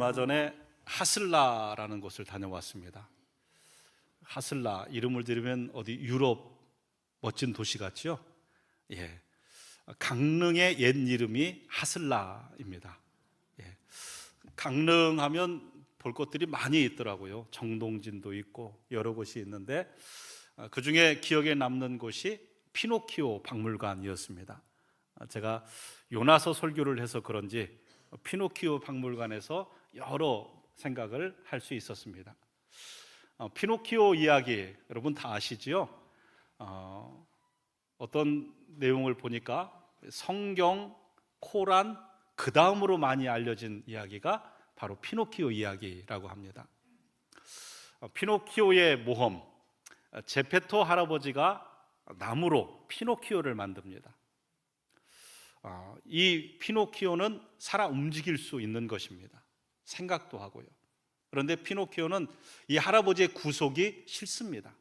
얼마 전에 하슬라라는 곳을 다녀왔습니다. 하슬라 이름을 들으면 어디 유럽 멋진 도시 같죠? 예, 강릉의 옛 이름이 하슬라입니다. 예, 강릉하면 볼 것들이 많이 있더라고요. 정동진도 있고 여러 곳이 있는데 그 중에 기억에 남는 곳이 피노키오 박물관이었습니다. 제가 요나서 설교를 해서 그런지 피노키오 박물관에서 여러 생각을 할 수 있었습니다. 피노키오 이야기 여러분 다 아시지요? 어떤 내용을 보니까 성경, 코란, 그 다음으로 많이 알려진 이야기가 바로 피노키오 이야기라고 합니다. 피노키오의 모험, 제페토 할아버지가 나무로 피노키오를 만듭니다. 이 피노키오는 살아 움직일 수 있는 것입니다. 생각도 하고요. 그런데 피노키오는 이 할아버지의 구속이 싫습니다.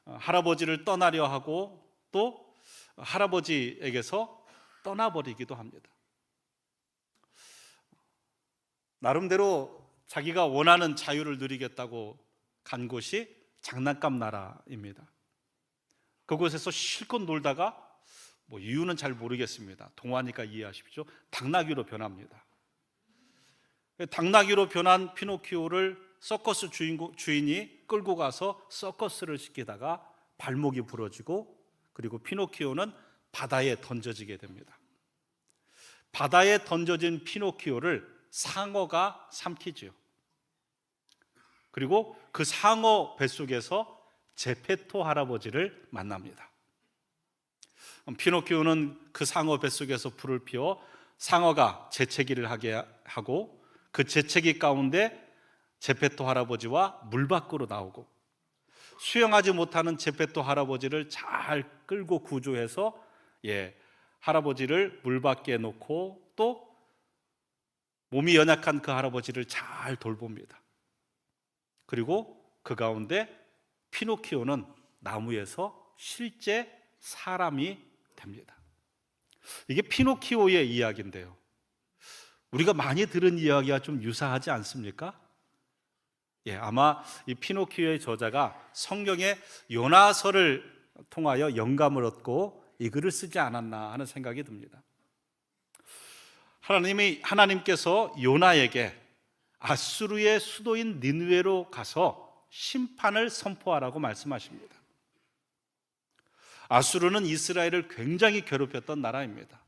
할아버지를 떠나려 하고 또 할아버지에게서 떠나버리기도 합니다. 나름대로 자기가 원하는 자유를 누리겠다고 간 곳이 장난감 나라입니다. 그곳에서 실컷 놀다가 이유는 잘 모르겠습니다. 동화니까 이해하십시오. 당나귀로 변합니다. 당나귀로 변한 피노키오를 서커스 주인이 끌고 가서 서커스를 시키다가 발목이 부러지고 그리고 피노키오는 바다에 던져지게 됩니다. 바다에 던져진 피노키오를 상어가 삼키지요. 그리고 그 상어 뱃속에서 제페토 할아버지를 만납니다. 피노키오는 그 상어 뱃속에서 불을 피워 상어가 재채기를 하게 하고 그 재채기 가운데 제페토 할아버지와 물 밖으로 나오고 수영하지 못하는 제페토 할아버지를 잘 끌고 구조해서 할아버지를 물 밖에 놓고 또 몸이 연약한 그 할아버지를 잘 돌봅니다. 그리고 그 가운데 피노키오는 나무에서 실제 사람이 됩니다. 이게 피노키오의 이야기인데요. 우리가 많이 들은 이야기와 좀 유사하지 않습니까? 아마 이 피노키오의 저자가 성경의 요나서를 통하여 영감을 얻고 이 글을 쓰지 않았나 하는 생각이 듭니다. 하나님께서 요나에게 아수르의 수도인 니느웨로 가서 심판을 선포하라고 말씀하십니다. 아수르는 이스라엘을 굉장히 괴롭혔던 나라입니다.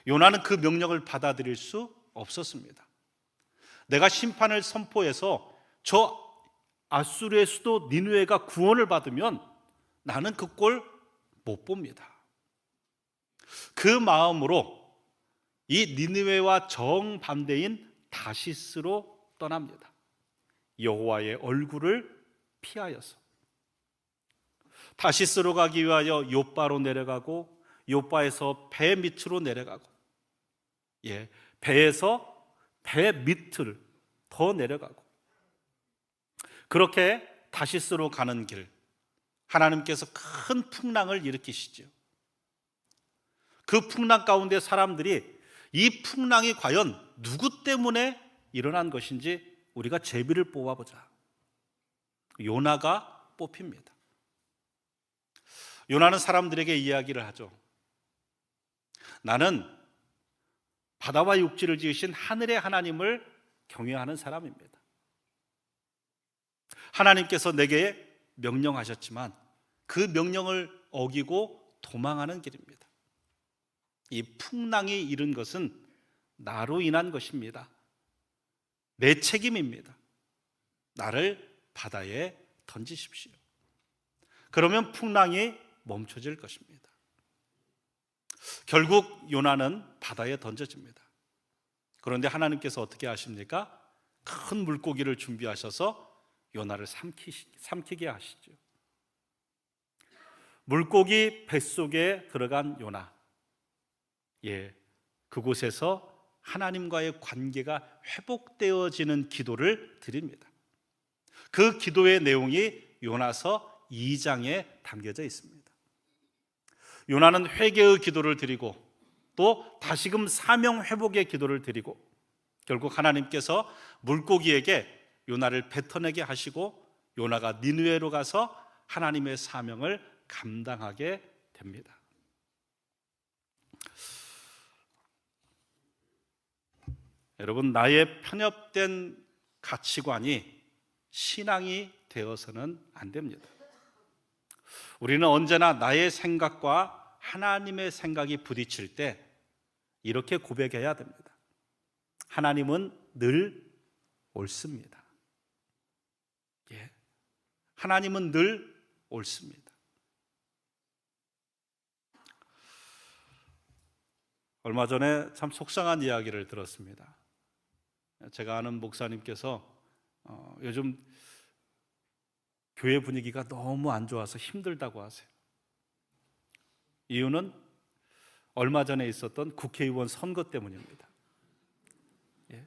요나는 그 명령을 받아들일 수 없었습니다. 내가 심판을 선포해서 저 아수르의 수도 니느웨가 구원을 받으면 나는 그 꼴 못 봅니다. 그 마음으로 이 니느웨와 정반대인 다시스로 떠납니다. 여호와의 얼굴을 피하여서 다시스로 가기 위하여 요빠로 내려가고 요빠에서 배 밑으로 내려가고 배에서 배 밑을 더 내려가고 그렇게 다시스로 가는 길 하나님께서 큰 풍랑을 일으키시죠. 그 풍랑 가운데 사람들이 이 풍랑이 과연 누구 때문에 일어난 것인지 우리가 제비를 뽑아보자. 요나가 뽑힙니다. 요나는 사람들에게 이야기를 하죠. 나는 바다와 육지를 지으신 하늘의 하나님을 경외하는 사람입니다. 하나님께서 내게 명령하셨지만 그 명령을 어기고 도망하는 길입니다. 이 풍랑이 이른 것은 나로 인한 것입니다. 내 책임입니다. 나를 바다에 던지십시오. 그러면 풍랑이 멈춰질 것입니다. 결국 요나는 바다에 던져집니다. 그런데 하나님께서 어떻게 하십니까? 큰 물고기를 준비하셔서 요나를 삼키게 하시죠. 물고기 뱃속에 들어간 요나, 그곳에서 하나님과의 관계가 회복되어지는 기도를 드립니다. 그 기도의 내용이 요나서 2장에 담겨져 있습니다. 요나는 회개의 기도를 드리고 또 다시금 사명 회복의 기도를 드리고 결국 하나님께서 물고기에게 요나를 뱉어내게 하시고 요나가 니느웨로 가서 하나님의 사명을 감당하게 됩니다. 여러분, 나의 편협된 가치관이 신앙이 되어서는 안 됩니다. 우리는 언제나 나의 생각과 하나님의 생각이 부딪힐 때 이렇게 고백해야 됩니다. 하나님은 늘 옳습니다. 예. 하나님은 늘 옳습니다. 얼마 전에 참 속상한 이야기를 들었습니다. 제가 아는 목사님께서 요즘 교회 분위기가 너무 안 좋아서 힘들다고 하세요. 이유는 얼마 전에 있었던 국회의원 선거 때문입니다. 예.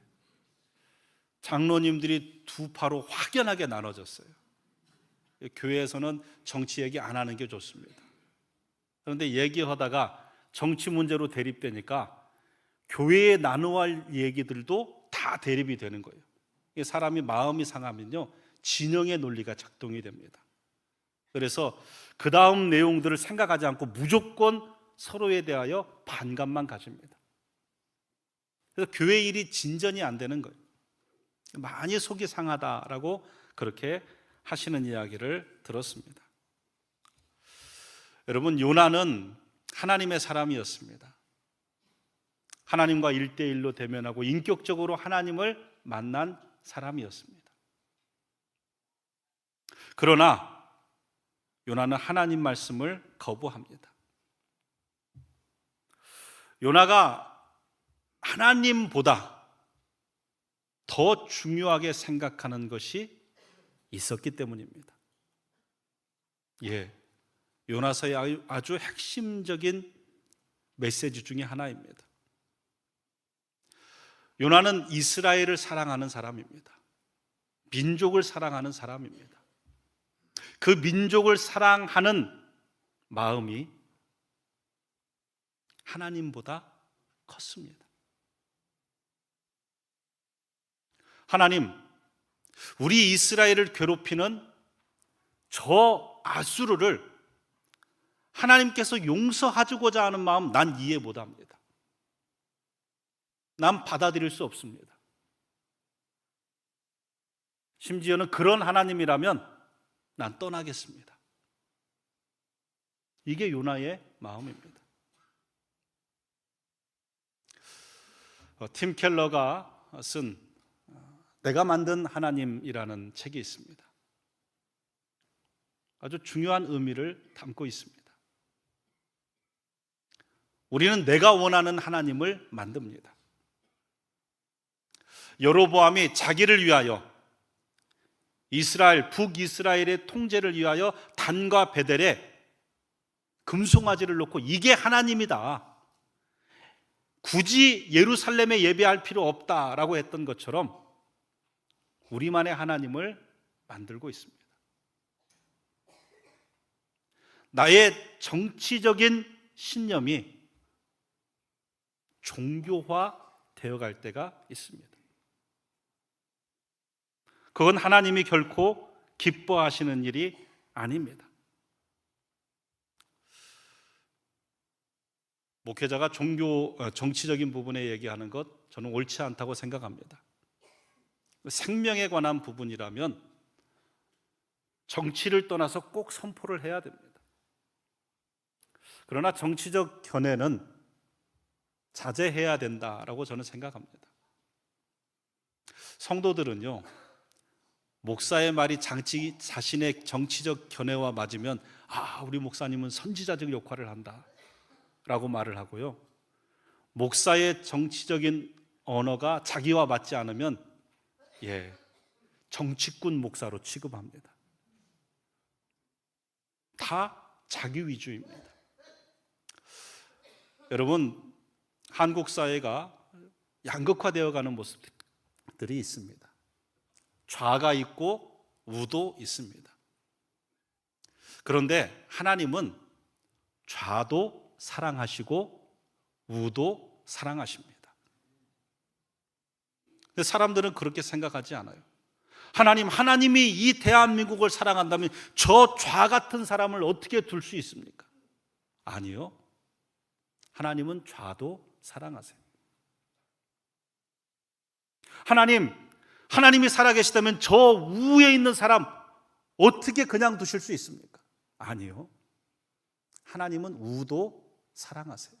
장로님들이 두 파로 확연하게 나눠졌어요. 교회에서는 정치 얘기 안 하는 게 좋습니다. 그런데 얘기하다가 정치 문제로 대립되니까 교회에 나눠야 할 얘기들도 다 대립이 되는 거예요. 사람이 마음이 상하면요, 진영의 논리가 작동이 됩니다. 그래서 그 다음 내용들을 생각하지 않고 무조건 서로에 대하여 반감만 가집니다. 그래서 교회 일이 진전이 안 되는 거예요. 많이 속이 상하다라고 그렇게 하시는 이야기를 들었습니다. 여러분, 요나는 하나님의 사람이었습니다. 하나님과 1대1로 대면하고 인격적으로 하나님을 만난 사람이었습니다. 그러나 요나는 하나님 말씀을 거부합니다. 요나가 하나님보다 더 중요하게 생각하는 것이 있었기 때문입니다. 예, 요나서의 아주 핵심적인 메시지 중에 하나입니다. 요나는 이스라엘을 사랑하는 사람입니다. 민족을 사랑하는 사람입니다. 그 민족을 사랑하는 마음이 하나님보다 컸습니다. 하나님, 우리 이스라엘을 괴롭히는 저 아수르를 하나님께서 용서해주고자 하는 마음, 난 이해 못합니다. 난 받아들일 수 없습니다. 심지어는 그런 하나님이라면 난 떠나겠습니다. 이게 요나의 마음입니다. 팀 켈러가 쓴 내가 만든 하나님이라는 책이 있습니다. 아주 중요한 의미를 담고 있습니다. 우리는 내가 원하는 하나님을 만듭니다. 여로보암이 자기를 위하여 이스라엘, 북이스라엘의 통제를 위하여 단과 베델에 금송아지를 놓고 이게 하나님이다, 굳이 예루살렘에 예배할 필요 없다라고 했던 것처럼 우리만의 하나님을 만들고 있습니다. 나의 정치적인 신념이 종교화 되어갈 때가 있습니다. 그건 하나님이 결코 기뻐하시는 일이 아닙니다. 목회자가 정치적인 부분에 얘기하는 것, 저는 옳지 않다고 생각합니다. 생명에 관한 부분이라면 정치를 떠나서 꼭 선포를 해야 됩니다. 그러나 정치적 견해는 자제해야 된다라고 저는 생각합니다. 성도들은요, 목사의 말이 자신의 정치적 견해와 맞으면 우리 목사님은 선지자적 역할을 한다 라고 말을 하고요, 목사의 정치적인 언어가 자기와 맞지 않으면 정치꾼 목사로 취급합니다. 다 자기 위주입니다. 여러분, 한국 사회가 양극화되어가는 모습들이 있습니다. 좌가 있고 우도 있습니다. 그런데 하나님은 좌도 사랑하시고 우도 사랑하십니다. 근데 사람들은 그렇게 생각하지 않아요. 하나님이 이 대한민국을 사랑한다면 저 좌 같은 사람을 어떻게 둘 수 있습니까? 아니요. 하나님은 좌도 사랑하세요. 하나님이 살아계시다면 저 우에 있는 사람 어떻게 그냥 두실 수 있습니까? 아니요. 하나님은 우도 사랑하세요.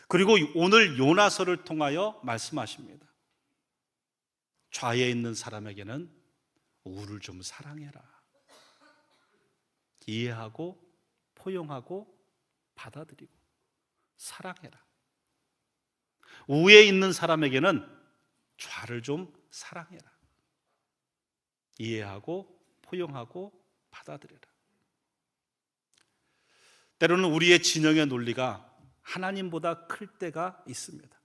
그리고 오늘 요나서를 통하여 말씀하십니다. 좌에 있는 사람에게는 우를 좀 사랑해라. 이해하고 포용하고 받아들이고 사랑해라. 우에 있는 사람에게는 좌를 좀 사랑해라. 이해하고 포용하고 받아들여라. 때로는 우리의 진영의 논리가 하나님보다 클 때가 있습니다.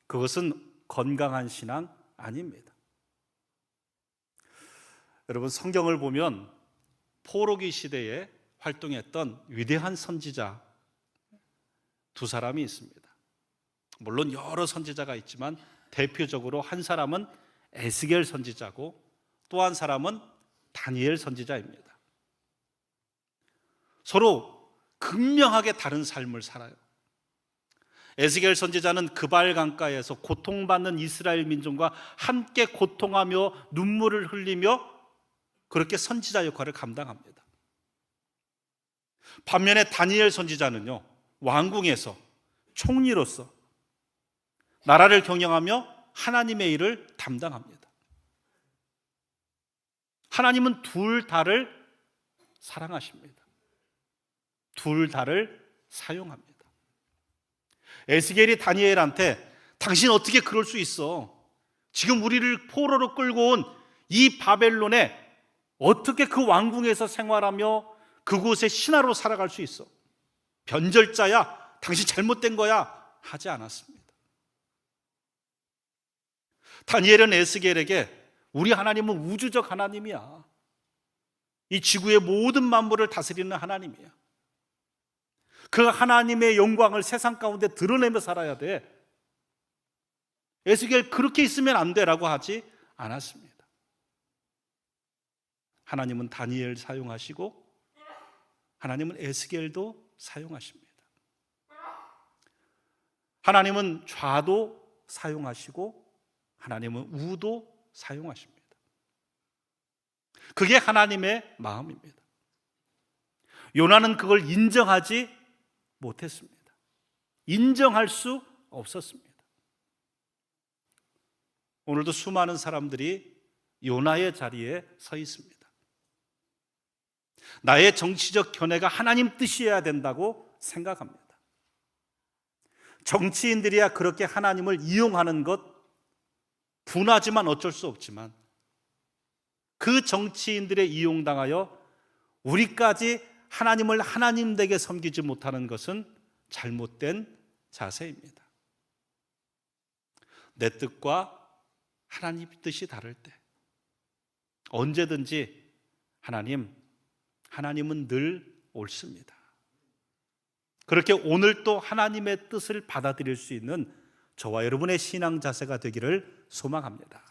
그것은 건강한 신앙 아닙니다. 여러분, 성경을 보면 포로기 시대에 활동했던 위대한 선지자 두 사람이 있습니다. 물론 여러 선지자가 있지만 대표적으로 한 사람은 에스겔 선지자고 또 한 사람은 다니엘 선지자입니다. 서로 극명하게 다른 삶을 살아요. 에스겔 선지자는 그발 강가에서 고통받는 이스라엘 민족과 함께 고통하며 눈물을 흘리며 그렇게 선지자 역할을 감당합니다. 반면에 다니엘 선지자는요, 왕궁에서 총리로서 나라를 경영하며 하나님의 일을 담당합니다. 하나님은 둘 다를 사랑하십니다. 둘 다를 사용합니다. 에스겔이 다니엘한테 당신 어떻게 그럴 수 있어? 지금 우리를 포로로 끌고 온 이 바벨론에 어떻게 그 왕궁에서 생활하며 그곳에 신하로 살아갈 수 있어? 변절자야, 당신 잘못된 거야 하지 않았습니다. 다니엘은 에스겔에게 우리 하나님은 우주적 하나님이야. 이 지구의 모든 만물을 다스리는 하나님이야. 그 하나님의 영광을 세상 가운데 드러내며 살아야 돼. 에스겔 그렇게 있으면 안 돼라고 하지 않았습니다. 하나님은 다니엘 사용하시고 하나님은 에스겔도 사용하십니다. 하나님은 좌도 사용하시고 하나님은 우도 사용하십니다. 그게 하나님의 마음입니다. 요나는 그걸 인정하지 못했습니다. 인정할 수 없었습니다. 오늘도 수많은 사람들이 요나의 자리에 서 있습니다. 나의 정치적 견해가 하나님 뜻이어야 된다고 생각합니다. 정치인들이야 그렇게 하나님을 이용하는 것 분하지만 어쩔 수 없지만 그 정치인들에 이용당하여 우리까지 하나님을 하나님되게 섬기지 못하는 것은 잘못된 자세입니다. 내 뜻과 하나님 뜻이 다를 때 언제든지 하나님은 늘 옳습니다. 그렇게 오늘 또 하나님의 뜻을 받아들일 수 있는 저와 여러분의 신앙 자세가 되기를 소망합니다.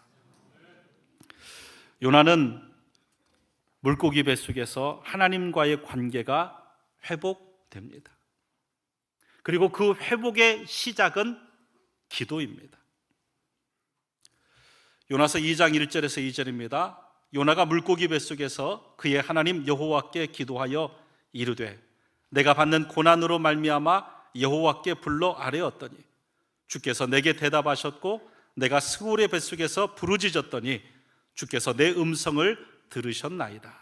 요나는 물고기 뱃속에서 하나님과의 관계가 회복됩니다. 그리고 그 회복의 시작은 기도입니다. 요나서 2장 1절에서 2절입니다. 요나가 물고기 뱃속에서 그의 하나님 여호와께 기도하여 이르되 내가 받는 고난으로 말미암아 여호와께 불러 아뢰었더니 주께서 내게 대답하셨고 내가 스골의 뱃속에서 부르짖었더니 주께서 내 음성을 들으셨나이다.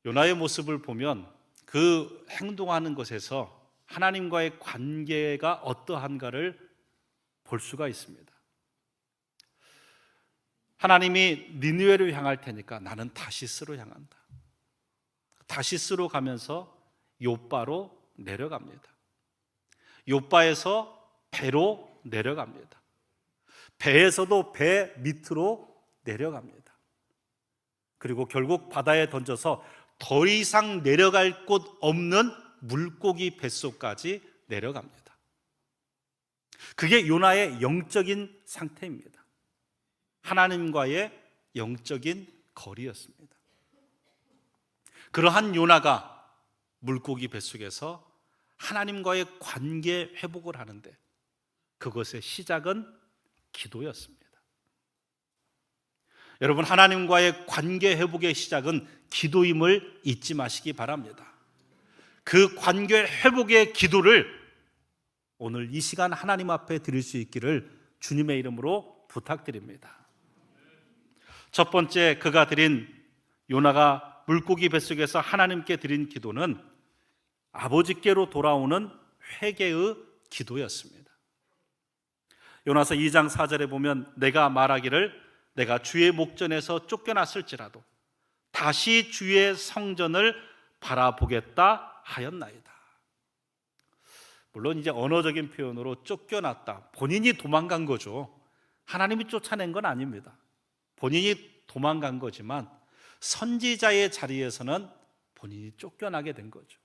요나의 모습을 보면 그 행동하는 것에서 하나님과의 관계가 어떠한가를 볼 수가 있습니다. 하나님이 니느웨를 향할 테니까 나는 다시스로 향한다. 다시스로 가면서 욥바로 내려갑니다. 욥바에서 배로 내려갑니다. 배에서도 배 밑으로 내려갑니다. 그리고 결국 바다에 던져서 더 이상 내려갈 곳 없는 물고기 뱃속까지 내려갑니다. 그게 요나의 영적인 상태입니다. 하나님과의 영적인 거리였습니다. 그러한 요나가 물고기 뱃속에서 하나님과의 관계 회복을 하는데 그것의 시작은 기도였습니다. 여러분, 하나님과의 관계 회복의 시작은 기도임을 잊지 마시기 바랍니다. 그 관계 회복의 기도를 오늘 이 시간 하나님 앞에 드릴 수 있기를 주님의 이름으로 부탁드립니다. 첫 번째, 그가 드린, 요나가 물고기 뱃속에서 하나님께 드린 기도는 아버지께로 돌아오는 회개의 기도였습니다. 요나서 2장 4절에 보면 내가 말하기를 내가 주의 목전에서 쫓겨났을지라도 다시 주의 성전을 바라보겠다 하였나이다. 물론 이제 언어적인 표현으로 쫓겨났다, 본인이 도망간 거죠. 하나님이 쫓아낸 건 아닙니다. 본인이 도망간 거지만 선지자의 자리에서는 본인이 쫓겨나게 된 거죠.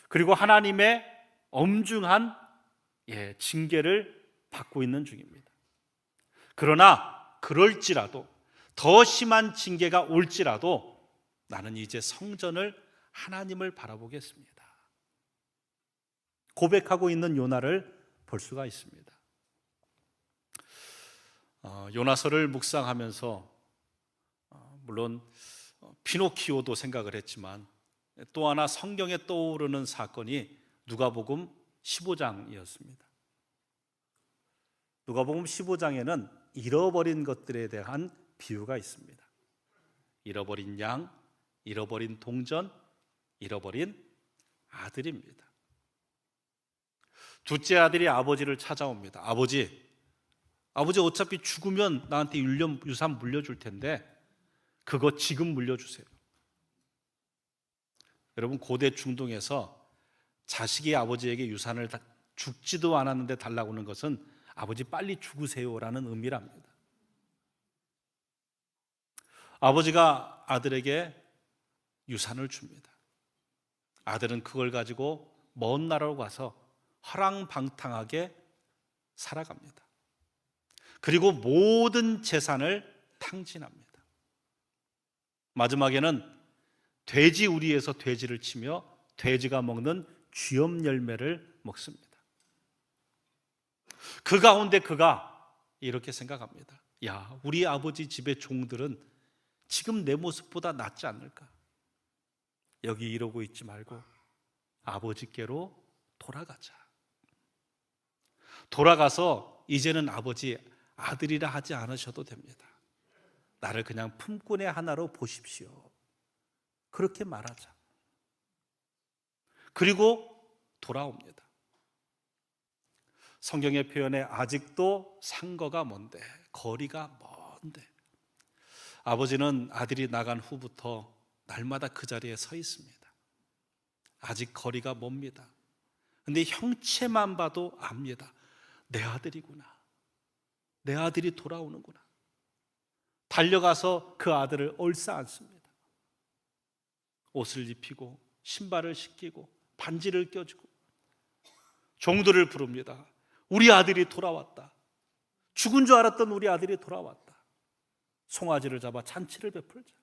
그리고 하나님의 엄중한 징계를 받고 있는 중입니다. 그러나 그럴지라도, 더 심한 징계가 올지라도 나는 이제 성전을, 하나님을 바라보겠습니다, 고백하고 있는 요나를 볼 수가 있습니다. 요나서를 묵상하면서 물론 피노키오도 생각을 했지만 또 하나 성경에 떠오르는 사건이 누가복음 15장이었습니다. 누가복음 15장에는 잃어버린 것들에 대한 비유가 있습니다. 잃어버린 양, 잃어버린 동전, 잃어버린 아들입니다. 둘째 아들이 아버지를 찾아옵니다. 아버지 어차피 죽으면 나한테 유산 물려줄 텐데 그거 지금 물려주세요. 여러분, 고대 중동에서 자식이 아버지에게 유산을 죽지도 않았는데 달라고 하는 것은 아버지 빨리 죽으세요라는 의미랍니다. 아버지가 아들에게 유산을 줍니다. 아들은 그걸 가지고 먼 나라로 가서 허랑방탕하게 살아갑니다. 그리고 모든 재산을 탕진합니다. 마지막에는 돼지 우리에서 돼지를 치며 돼지가 먹는 쥐염 열매를 먹습니다. 그 가운데 그가 이렇게 생각합니다. 야, 우리 아버지 집의 종들은 지금 내 모습보다 낫지 않을까? 여기 이러고 있지 말고 아버지께로 돌아가자. 돌아가서 이제는 아버지 아들이라 하지 않으셔도 됩니다. 나를 그냥 품꾼의 하나로 보십시오. 그렇게 말하자. 그리고 돌아옵니다. 성경의 표현에 아직도 상거가 먼데, 거리가 먼데, 아버지는 아들이 나간 후부터 날마다 그 자리에 서 있습니다. 아직 거리가 멉니다. 근데 형체만 봐도 압니다. 내 아들이구나. 내 아들이 돌아오는구나. 달려가서 그 아들을 얼싸안습니다. 옷을 입히고 신발을 신기고 반지를 껴주고 종들을 부릅니다. 우리 아들이 돌아왔다. 죽은 줄 알았던 우리 아들이 돌아왔다. 송아지를 잡아 잔치를 베풀자.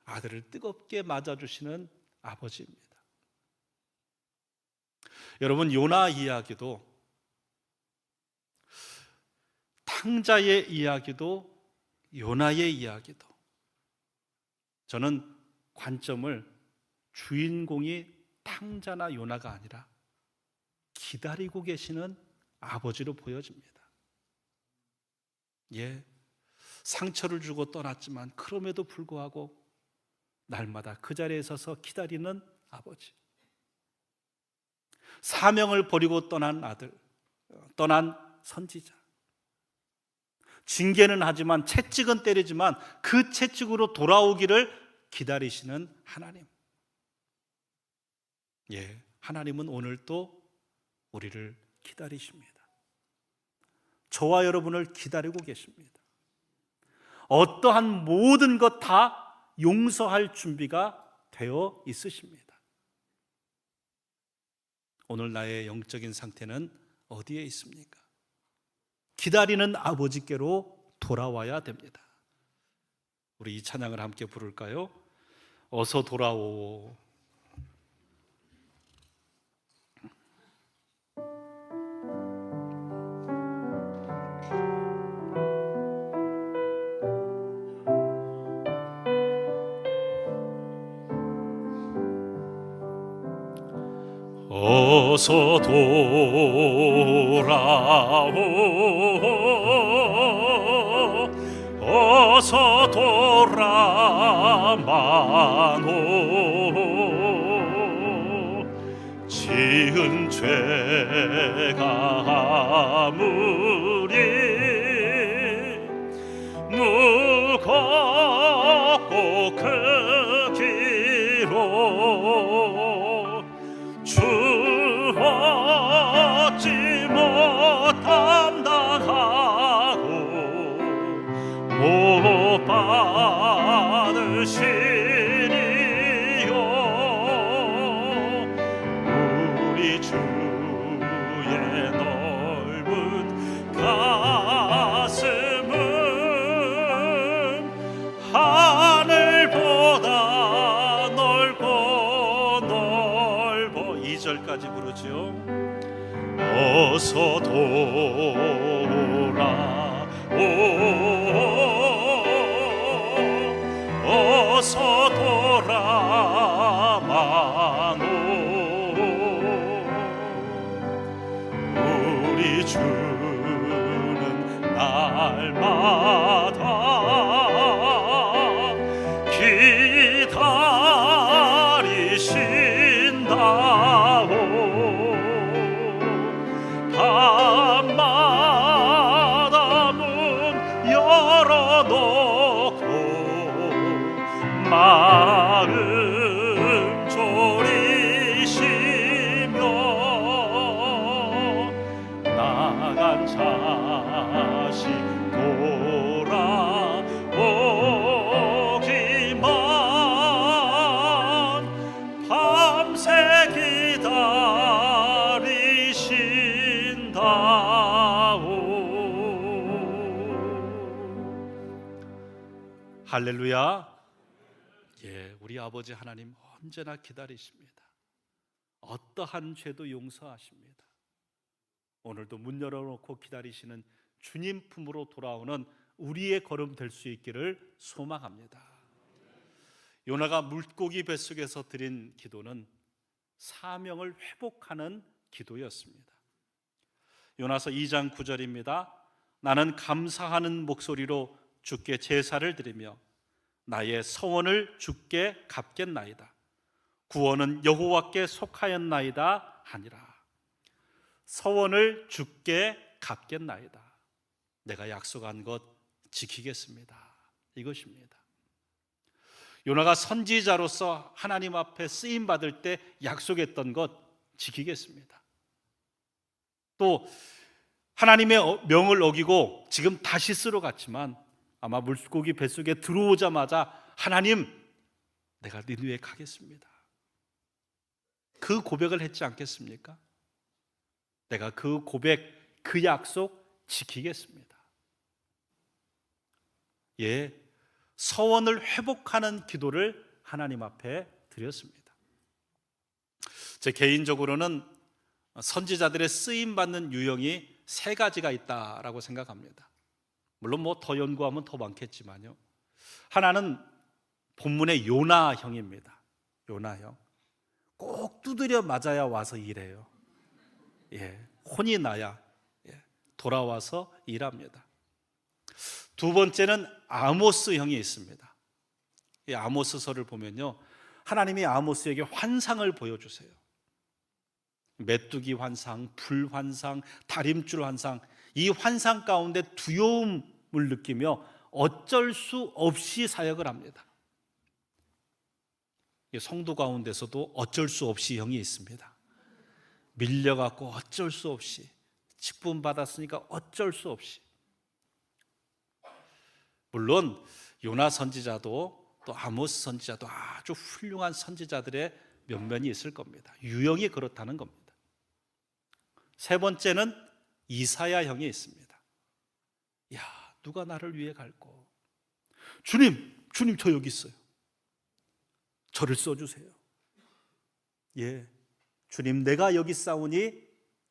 아들을 뜨겁게 맞아주시는 아버지입니다. 여러분, 요나 이야기도, 탕자의 이야기도, 요나의 이야기도, 저는 관점을 주인공이 탕자나 요나가 아니라 기다리고 계시는 아버지로 보여집니다. 상처를 주고 떠났지만 그럼에도 불구하고 날마다 그 자리에 서서 기다리는 아버지. 사명을 버리고 떠난 아들, 떠난 선지자. 징계는 하지만, 채찍은 때리지만 그 채찍으로 돌아오기를 기다리시는 하나님. 하나님은 오늘도 우리를 기다리십니다. 저와 여러분을 기다리고 계십니다. 어떠한 모든 것 다 용서할 준비가 되어 있으십니다. 오늘 나의 영적인 상태는 어디에 있습니까? 기다리는 아버지께로 돌아와야 됩니다. 우리 이 찬양을 함께 부를까요? 어서 돌아오. 어서 돌아오, 어서 돌아마노. 지은 죄가 아무리 무겁고 크기로 주 얻지 못함 당하고 못 받으시리요. 우리 주의 넓은 가슴은 하늘보다 넓고 넓어. 2절까지 부르죠. 어서 돌아오, 어서 돌아마노. 우리 주는 날마다 기다리신다오. 밤마다 문 열어놓고 마음 졸이시며 나간 자식 돌아오기만 밤새 기다리신다오. 할렐루야. 예, 우리 아버지 하나님 언제나 기다리십니다. 어떠한 죄도 용서하십니다. 오늘도 문 열어놓고 기다리시는 주님 품으로 돌아오는 우리의 걸음 될 수 있기를 소망합니다. 요나가 물고기 뱃속에서 드린 기도는 사명을 회복하는 기도였습니다. 요나서 2장 9절입니다. 나는 감사하는 목소리로 주께 제사를 드리며 나의 서원을 주께 갚겠나이다. 구원은 여호와께 속하였나이다 하니라. 서원을 주께 갚겠나이다. 내가 약속한 것 지키겠습니다. 이것입니다. 요나가 선지자로서 하나님 앞에 쓰임 받을 때 약속했던 것 지키겠습니다. 또 하나님의 명을 어기고 지금 다시스로 갔지만 아마 물고기 뱃속에 들어오자마자 하나님, 내가 니느웨 가겠습니다. 그 고백을 했지 않겠습니까? 내가 그 고백, 그 약속 지키겠습니다. 예, 서원을 회복하는 기도를 하나님 앞에 드렸습니다. 제 개인적으로는 선지자들의 쓰임받는 유형이 3가지가 있다라고 생각합니다. 물론 더 연구하면 더 많겠지만요. 하나는 본문의 요나형입니다. 요나형. 꼭 두드려 맞아야 와서 일해요. 예, 혼이 나야 돌아와서 일합니다. 두 번째는 아모스형이 있습니다. 이 아모스서를 보면요, 하나님이 아모스에게 환상을 보여주세요. 메뚜기 환상, 불 환상, 다림줄 환상. 이 환상 가운데 두려움을 느끼며 어쩔 수 없이 사역을 합니다. 성도 가운데서도 어쩔 수 없이 형이 있습니다. 밀려갖고 어쩔 수 없이, 직분 받았으니까 어쩔 수 없이. 물론 요나 선지자도 또 아모스 선지자도 아주 훌륭한 선지자들의 면면이 있을 겁니다. 유형이 그렇다는 겁니다. 세 번째는 이사야 형이 있습니다. 야, 누가 나를 위해 갈꼬? 주님, 주님 저 여기 있어요. 저를 써주세요. 예, 주님 내가 여기 싸우니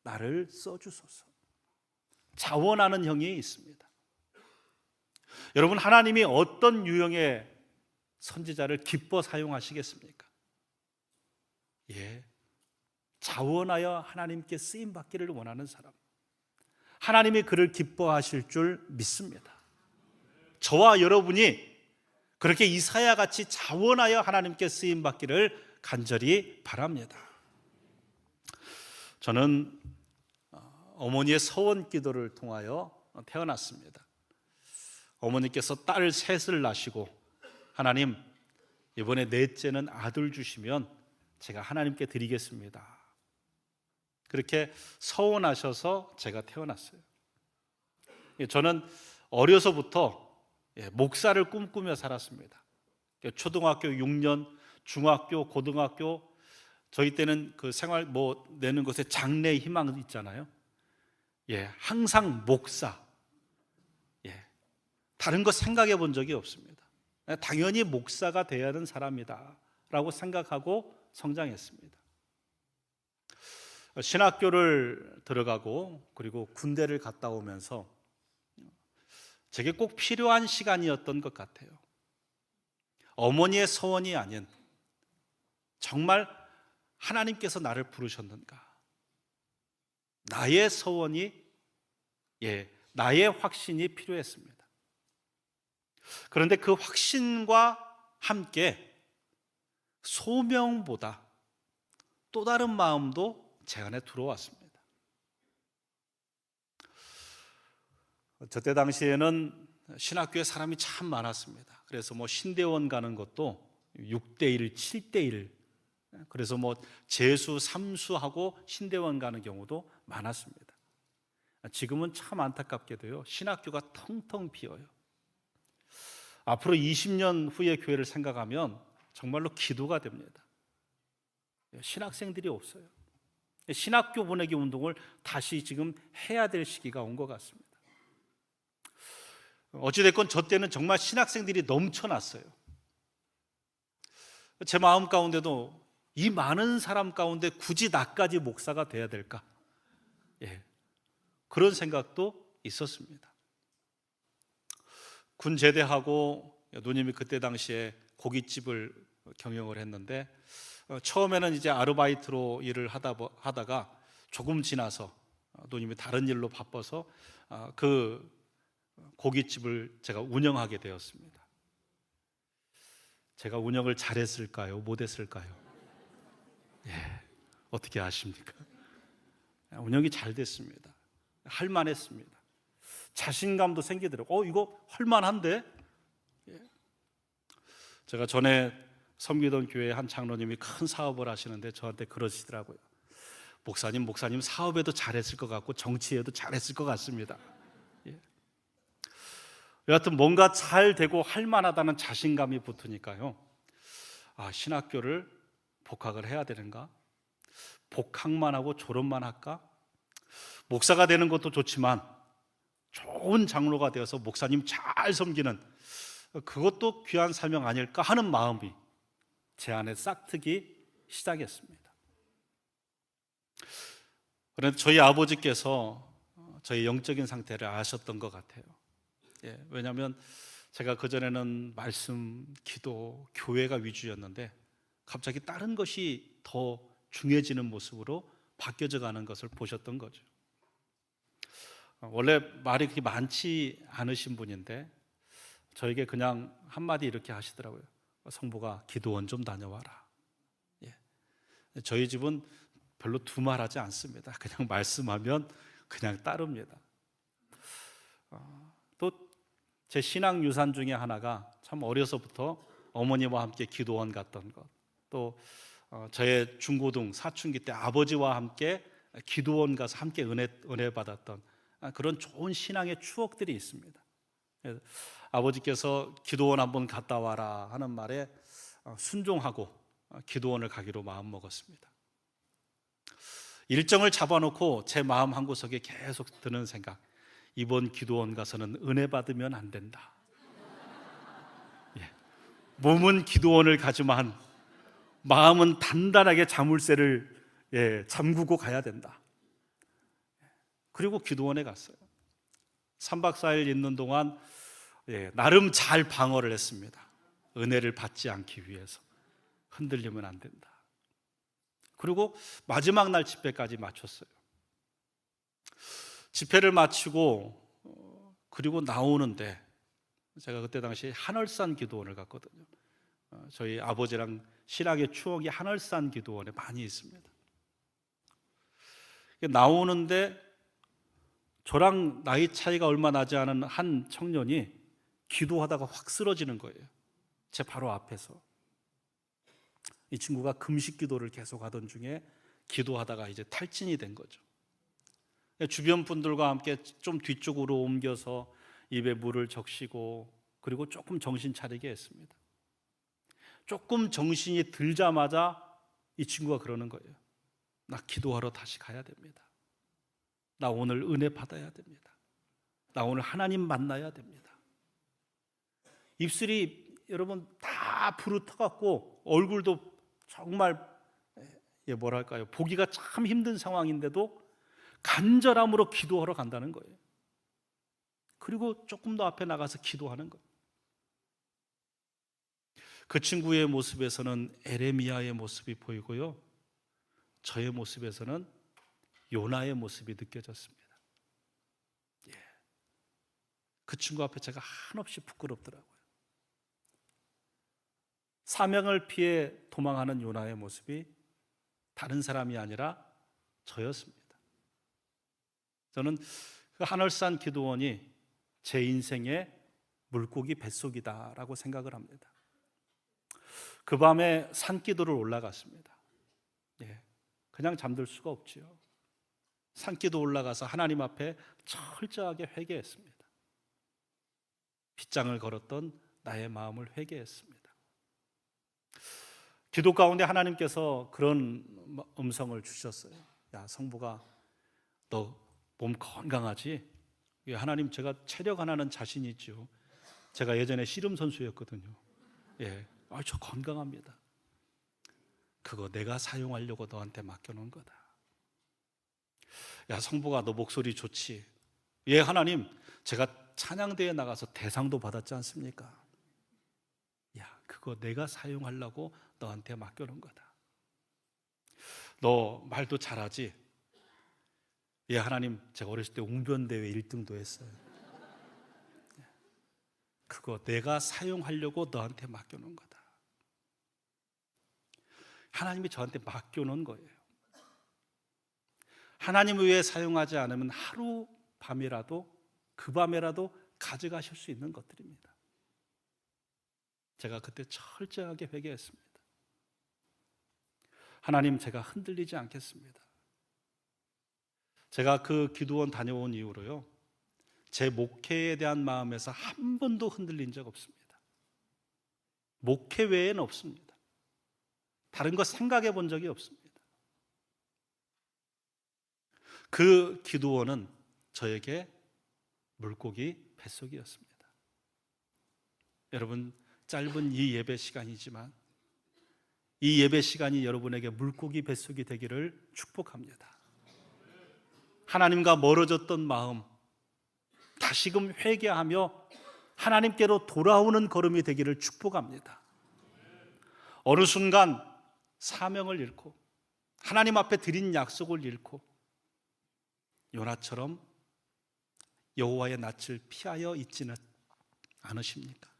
나를 써주소서. 자원하는 형이 있습니다. 여러분, 하나님이 어떤 유형의 선지자를 기뻐 사용하시겠습니까? 예, 자원하여 하나님께 쓰임받기를 원하는 사람, 하나님이 그를 기뻐하실 줄 믿습니다. 저와 여러분이 그렇게 이사야같이 자원하여 하나님께 쓰임받기를 간절히 바랍니다. 저는 어머니의 서원 기도를 통하여 태어났습니다. 어머니께서 딸 셋을 낳으시고 하나님, 이번에 넷째는 아들 주시면 제가 하나님께 드리겠습니다. 그렇게 서원하셔서 제가 태어났어요. 저는 어려서부터 목사를 꿈꾸며 살았습니다. 초등학교 6년, 중학교, 고등학교, 저희 때는 그 생활 내는 것에 장래 희망 있잖아요. 예, 항상 목사. 예, 다른 거 생각해 본 적이 없습니다. 당연히 목사가 되어야 하는 사람이다라고 생각하고 성장했습니다. 신학교를 들어가고 그리고 군대를 갔다 오면서 제게 꼭 필요한 시간이었던 것 같아요. 어머니의 서원이 아닌 정말 하나님께서 나를 부르셨는가? 나의 서원이, 나의 확신이 필요했습니다. 그런데 그 확신과 함께 소명보다 또 다른 마음도 제 안에 들어왔습니다. 저때 당시에는 신학교에 사람이 참 많았습니다. 그래서 신대원 가는 것도 6대1, 7대1, 그래서 재수, 삼수하고 신대원 가는 경우도 많았습니다. 지금은 참 안타깝게도요, 신학교가 텅텅 비어요. 앞으로 20년 후의 교회를 생각하면 정말로 기도가 됩니다. 신학생들이 없어요. 신학교 보내기 운동을 다시 지금 해야 될 시기가 온 것 같습니다. 어찌됐건 저 때는 정말 신학생들이 넘쳐났어요. 제 마음 가운데도 이 많은 사람 가운데 굳이 나까지 목사가 돼야 될까? 그런 생각도 있었습니다. 군 제대하고 누님이 그때 당시에 고깃집을 경영을 했는데 처음에는 이제 아르바이트로 일을 하다가 조금 지나서 누님이 다른 일로 바빠서 그 고깃집을 제가 운영하게 되었습니다. 제가 운영을 잘했을까요? 못했을까요? 어떻게 아십니까? 운영이 잘 됐습니다. 할만했습니다. 자신감도 생기더라고요. 이거 할만한데? 제가 전에 섬기던 교회 한 장로님이 큰 사업을 하시는데 저한테 그러시더라고요. 목사님 사업에도 잘했을 것 같고 정치에도 잘했을 것 같습니다. 여하튼 뭔가 잘 되고 할만하다는 자신감이 붙으니까요, 신학교를 복학을 해야 되는가? 복학만 하고 졸업만 할까? 목사가 되는 것도 좋지만 좋은 장로가 되어서 목사님 잘 섬기는 그것도 귀한 사명 아닐까 하는 마음이 제 안에 싹트기 시작했습니다. 그런데 저희 아버지께서 저희 영적인 상태를 아셨던 것 같아요. 왜냐하면 제가 그전에는 말씀, 기도, 교회가 위주였는데 갑자기 다른 것이 더 중요해지는 모습으로 바뀌어져 가는 것을 보셨던 거죠. 원래 말이 그렇게 많지 않으신 분인데 저에게 그냥 한마디 이렇게 하시더라고요. 성보가 기도원 좀 다녀와라. 저희 집은 별로 두말하지 않습니다. 그냥 말씀하면 그냥 따릅니다. 또 제 신앙 유산 중에 하나가 참 어려서부터 어머니와 함께 기도원 갔던 것, 또 저의 중고등 사춘기 때 아버지와 함께 기도원 가서 함께 은혜 받았던 그런 좋은 신앙의 추억들이 있습니다. 아버지께서 기도원 한번 갔다 와라 하는 말에 순종하고 기도원을 가기로 마음 먹었습니다. 일정을 잡아놓고 제 마음 한구석에 계속 드는 생각, 이번 기도원 가서는 은혜 받으면 안 된다. 예. 몸은 기도원을 가지만 마음은 단단하게 자물쇠를 잠그고 가야 된다. 그리고 기도원에 갔어요. 3박 4일 있는 동안 나름 잘 방어를 했습니다. 은혜를 받지 않기 위해서. 흔들리면 안 된다. 그리고 마지막 날 집회까지 마쳤어요. 집회를 마치고 그리고 나오는데, 제가 그때 당시 한월산 기도원을 갔거든요. 저희 아버지랑 신앙의 추억이 한월산 기도원에 많이 있습니다. 나오는데 저랑 나이 차이가 얼마 나지 않은 한 청년이 기도하다가 확 쓰러지는 거예요. 제 바로 앞에서. 이 친구가 금식 기도를 계속 하던 중에 기도하다가 이제 탈진이 된 거죠. 주변 분들과 함께 좀 뒤쪽으로 옮겨서 입에 물을 적시고, 그리고 조금 정신 차리게 했습니다. 조금 정신이 들자마자 이 친구가 그러는 거예요. 나 기도하러 다시 가야 됩니다. 나 오늘 은혜 받아야 됩니다. 나 오늘 하나님 만나야 됩니다. 입술이 여러분 다 부르터갖고 얼굴도 정말 뭐랄까요, 보기가 참 힘든 상황인데도 간절함으로 기도하러 간다는 거예요. 그리고 조금 더 앞에 나가서 기도하는 거예요. 그 친구의 모습에서는 에레미야의 모습이 보이고요, 저의 모습에서는 요나의 모습이 느껴졌습니다. 그 친구 앞에 제가 한없이 부끄럽더라고요. 사명을 피해 도망하는 요나의 모습이 다른 사람이 아니라 저였습니다. 저는 그 한월산 기도원이 제 인생의 물고기 뱃속이다라고 생각을 합니다. 그 밤에 산기도를 올라갔습니다. 그냥 잠들 수가 없지요. 산기도 올라가서 하나님 앞에 철저하게 회개했습니다. 빗장을 걸었던 나의 마음을 회개했습니다. 기도 가운데 하나님께서 그런 음성을 주셨어요. 야, 성부가 너 몸 건강하지? 하나님, 제가 체력 하나는 자신 있죠. 제가 예전에 씨름 선수였거든요. 저 건강합니다. 그거 내가 사용하려고 너한테 맡겨놓은 거다. 야, 성부가 너 목소리 좋지? 하나님, 제가 찬양대회에 나가서 대상도 받았지 않습니까? 야, 그거 내가 사용하려고 너한테 맡겨놓은 거다. 너 말도 잘하지? 하나님, 제가 어렸을 때 웅변대회 1등도 했어요. 그거 내가 사용하려고 너한테 맡겨놓은 거다. 하나님이 저한테 맡겨놓은 거예요. 하나님 외에 사용하지 않으면 하루 밤이라도, 그 밤에라도 가져가실 수 있는 것들입니다. 제가 그때 철저하게 회개했습니다. 하나님, 제가 흔들리지 않겠습니다. 제가 그 기도원 다녀온 이후로요, 제 목회에 대한 마음에서 한 번도 흔들린 적 없습니다. 목회 외에는 없습니다. 다른 거 생각해 본 적이 없습니다. 그 기도원은 저에게 물고기 뱃속이었습니다. 여러분, 짧은 이 예배 시간이지만 이 예배 시간이 여러분에게 물고기 뱃속이 되기를 축복합니다. 하나님과 멀어졌던 마음 다시금 회개하며 하나님께로 돌아오는 걸음이 되기를 축복합니다. 어느 순간 사명을 잃고 하나님 앞에 드린 약속을 잃고 요나처럼 여호와의 낯을 피하여 있지는 않으십니까?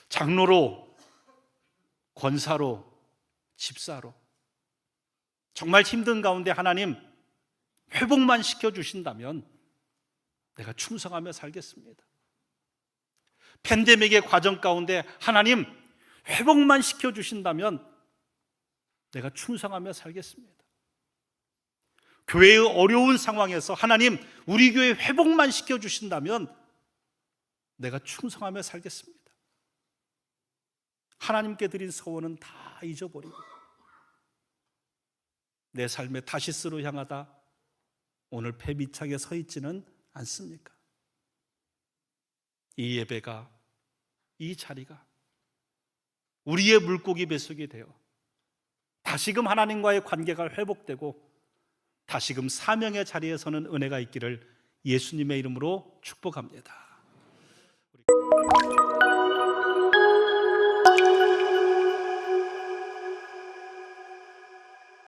장로로, 권사로, 집사로 정말 힘든 가운데 하나님 회복만 시켜주신다면 내가 충성하며 살겠습니다. 팬데믹의 과정 가운데 하나님 회복만 시켜주신다면 내가 충성하며 살겠습니다. 교회의 어려운 상황에서 하나님 우리 교회 회복만 시켜주신다면 내가 충성하며 살겠습니다. 하나님께 드린 서원은 다 잊어버리고 내 삶의 다시스로 향하다 오늘 폐미창에 서 있지는 않습니까? 이 예배가, 이 자리가 우리의 물고기 뱃속이 되어 다시금 하나님과의 관계가 회복되고 다시금 사명의 자리에 서는 은혜가 있기를 예수님의 이름으로 축복합니다.